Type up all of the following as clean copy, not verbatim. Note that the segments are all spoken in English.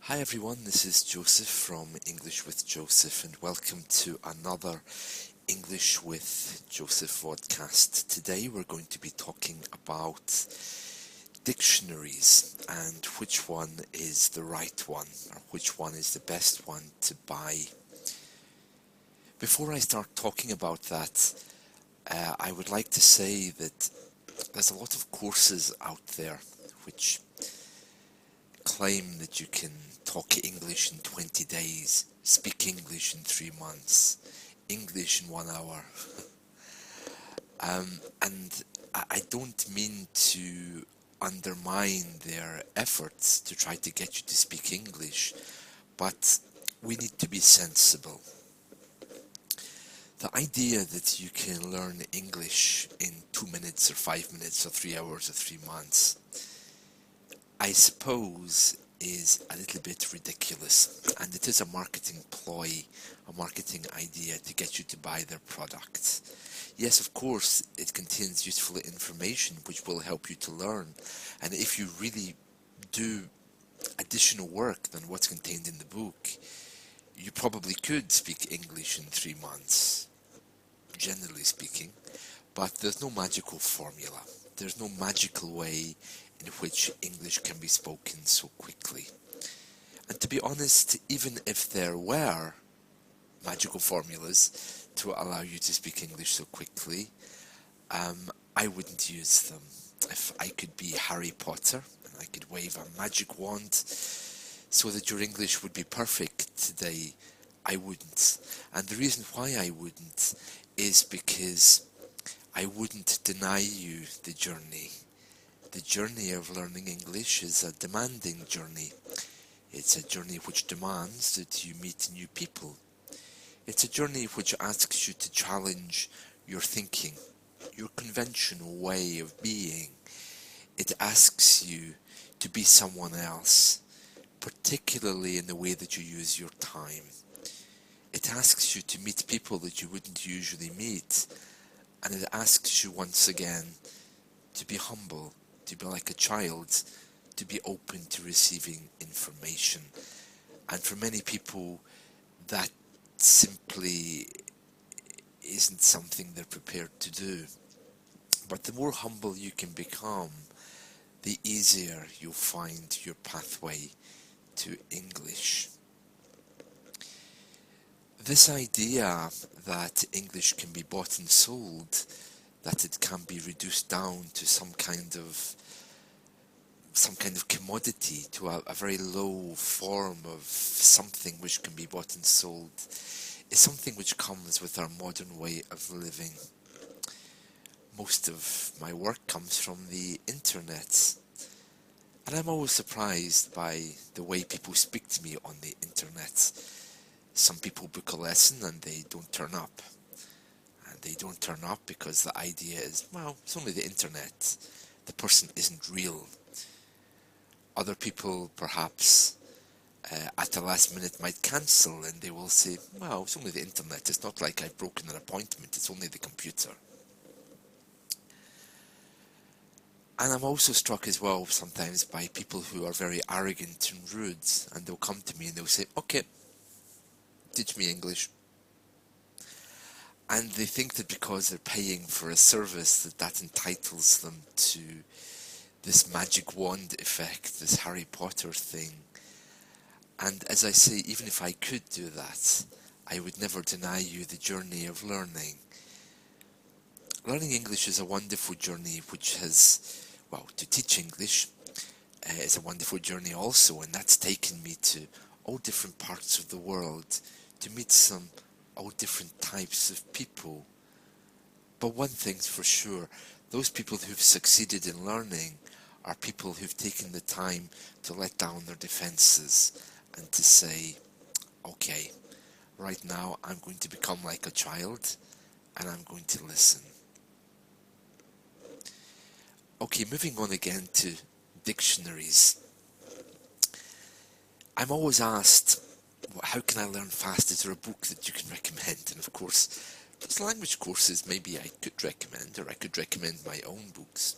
Hi everyone, this is Joseph from English with Joseph and welcome to another English with Joseph Vodcast. Today we're going to be talking about dictionaries and which one is the right one or which one is the best one to buy. Before I start talking about that, I would like to say that there's a lot of courses out there which claim that you can talk English in 20 days, speak English in 3 months, English in 1 hour. And I don't mean to undermine their efforts to try to get you to speak English, but we need to be sensible. The idea that you can learn English in 2 minutes or 5 minutes or 3 hours or 3 months, I suppose, is a little bit ridiculous, and it is a marketing ploy, a marketing idea to get you to buy their products. Yes, of course, it contains useful information which will help you to learn, and if you really do additional work than what's contained in the book, you probably could speak English in 3 months, generally speaking, but there's no magical formula. There's no magical way in which English can be spoken so quickly. And to be honest, even if there were magical formulas to allow you to speak English so quickly, I wouldn't use them. If I could be Harry Potter and I could wave a magic wand so that your English would be perfect today, I wouldn't. And the reason why I wouldn't is because I wouldn't deny you the journey. The journey of learning English is a demanding journey. It's a journey which demands that you meet new people. It's a journey which asks you to challenge your thinking, your conventional way of being. It asks you to be someone else, particularly in the way that you use your time. It asks you to meet people that you wouldn't usually meet, and it asks you once again to be humble, to be like a child, to be open to receiving information. And for many people, that simply isn't something they're prepared to do. But the more humble you can become, the easier you'll find your pathway to English. This idea that English can be bought and sold, that it can be reduced down to some kind of commodity, to a very low form of something which can be bought and sold, is something which comes with our modern way of living. Most of my work comes from the internet, and I'm always surprised by the way people speak to me on the internet. Some people book a lesson and they don't turn up. And they don't turn up because the idea is, well, it's only the internet. The person isn't real. Other people, perhaps, at the last minute might cancel and they will say, well, it's only the internet. It's not like I've broken an appointment. It's only the computer. And I'm also struck as well sometimes by people who are very arrogant and rude, and they'll come to me and they'll say, okay, teach me English. And they think that because they're paying for a service that entitles them to this magic wand effect, this Harry Potter thing. And as I say, even if I could do that, I would never deny you the journey of learning. Learning English is a wonderful journey which has, well, to teach English is a wonderful journey also, and that's taken me to all different parts of the world, to meet some all different types of people. But one thing's for sure, those people who've succeeded in learning are people who've taken the time to let down their defences and to say, okay, right now I'm going to become like a child and I'm going to listen. Okay, moving on again to dictionaries. I'm always asked, how can I learn fast? Is there a book that you can recommend? And of course, those language courses maybe I could recommend, or I could recommend my own books.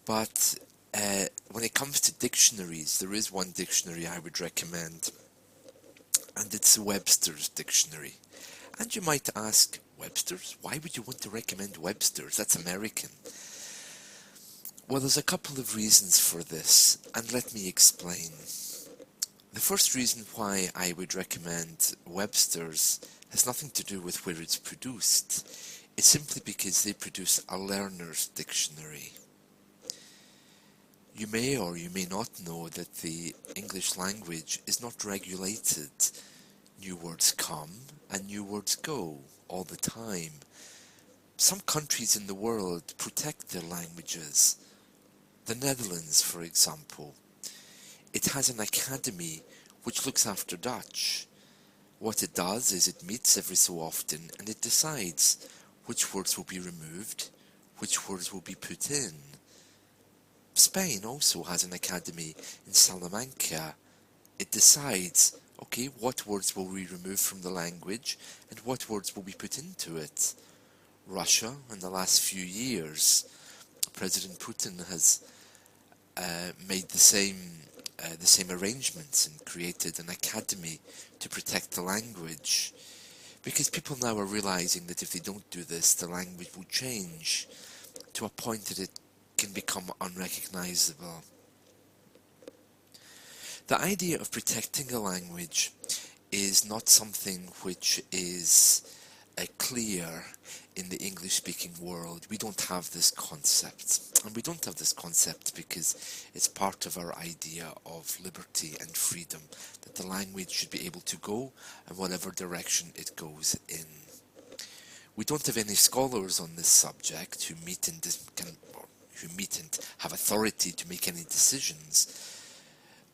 But when it comes to dictionaries, there is one dictionary I would recommend, and it's Webster's Dictionary. And you might ask, Webster's? Why would you want to recommend Webster's? That's American. Well, there's a couple of reasons for this, and let me explain. The first reason why I would recommend Webster's has nothing to do with where it's produced. It's simply because they produce a learner's dictionary. You may or you may not know that the English language is not regulated. New words come and new words go all the time. Some countries in the world protect their languages. The Netherlands, for example. It has an academy which looks after Dutch. What it does is it meets every so often and it decides which words will be removed, which words will be put in. Spain also has an academy in Salamanca. It decides, okay, what words will we remove from the language and what words will be put into it. Russia, in the last few years, President Putin has made the same arrangements and created an academy to protect the language. Because people now are realizing that if they don't do this, the language will change to a point that it can become unrecognizable. The idea of protecting a language is not something which is clear in the English-speaking world. We don't have this concept. And we don't have this concept because it's part of our idea of liberty and freedom, that the language should be able to go in whatever direction it goes in. We don't have any scholars on this subject who meet and have authority to make any decisions.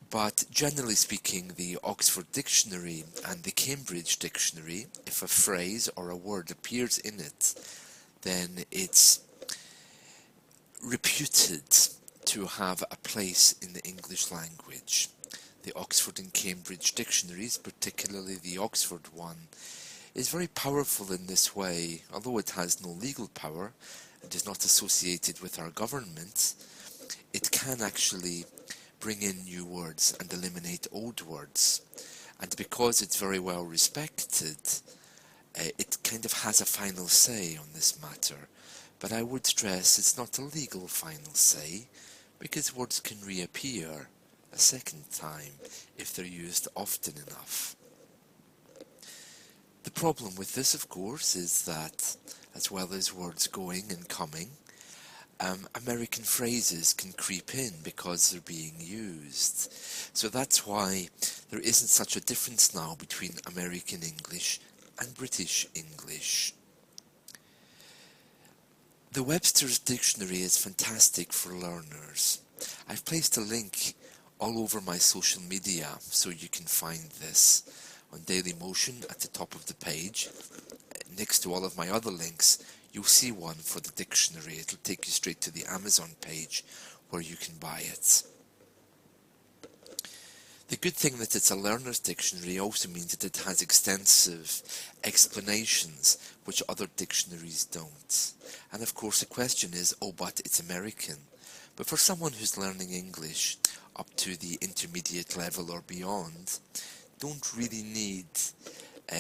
But generally speaking, the Oxford Dictionary and the Cambridge Dictionary, if a phrase or a word appears in it, then it's reputed to have a place in the English language. The Oxford and Cambridge dictionaries, particularly the Oxford one, is very powerful in this way. Although it has no legal power and is not associated with our government, it can actually bring in new words and eliminate old words. And because it's very well respected, it kind of has a final say on this matter. But I would stress it's not a legal final say, because words can reappear a second time if they're used often enough. The problem with this, of course, is that, as well as words going and coming, American phrases can creep in because they're being used. So that's why there isn't such a difference now between American English and British English. The Webster's Dictionary is fantastic for learners. I've placed a link all over my social media so you can find this on Dailymotion at the top of the page. Next to all of my other links, you'll see one for the dictionary. It'll take you straight to the Amazon page where you can buy it. The good thing that it's a learner's dictionary also means that it has extensive explanations which other dictionaries don't. And of course the question is, oh, but it's American. But for someone who's learning English up to the intermediate level or beyond, don't really need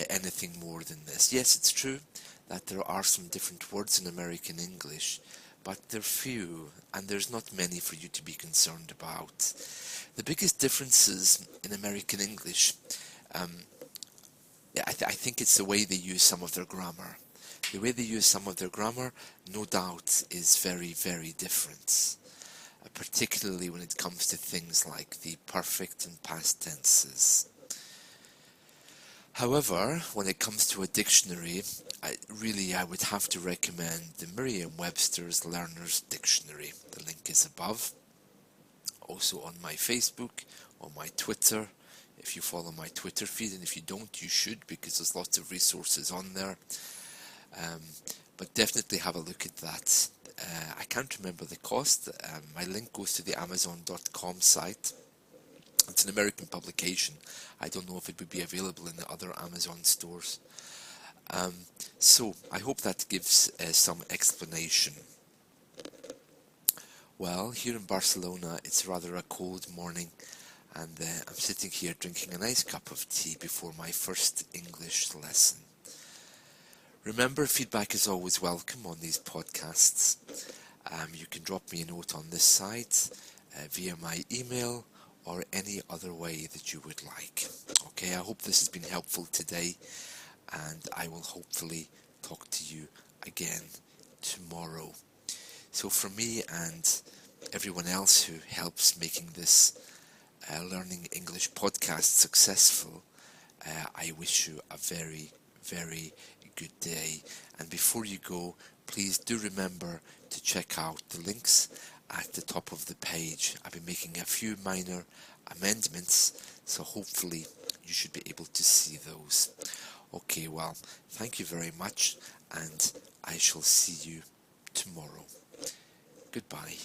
anything more than this. Yes, it's true that there are some different words in American English, but they're few, and there's not many for you to be concerned about. The biggest differences in American English, I think it's the way they use some of their grammar. The way they use some of their grammar, no doubt, is very, very different, particularly when it comes to things like the perfect and past tenses. However, when it comes to a dictionary, I would have to recommend the Merriam-Webster's Learner's Dictionary. The link is above. Also on my Facebook, on my Twitter, if you follow my Twitter feed, and if you don't, you should, because there's lots of resources on there. But definitely have a look at that. I can't remember the cost. My link goes to the Amazon.com site. It's an American publication. I don't know if it would be available in the other Amazon stores. So I hope that gives some explanation. Well, here in Barcelona, it's rather a cold morning, and I'm sitting here drinking a nice cup of tea before my first English lesson. Remember, feedback is always welcome on these podcasts. You can drop me a note on this site via my email or any other way that you would like. Okay, I hope this has been helpful today, and I will hopefully talk to you again tomorrow. So from me and everyone else who helps making this Learning English podcast successful, I wish you a very, very good day. And before you go, please do remember to check out the links at the top of the page. I've been making a few minor amendments, so hopefully you should be able to see those. Okay, well, thank you very much, and I shall see you tomorrow. Goodbye.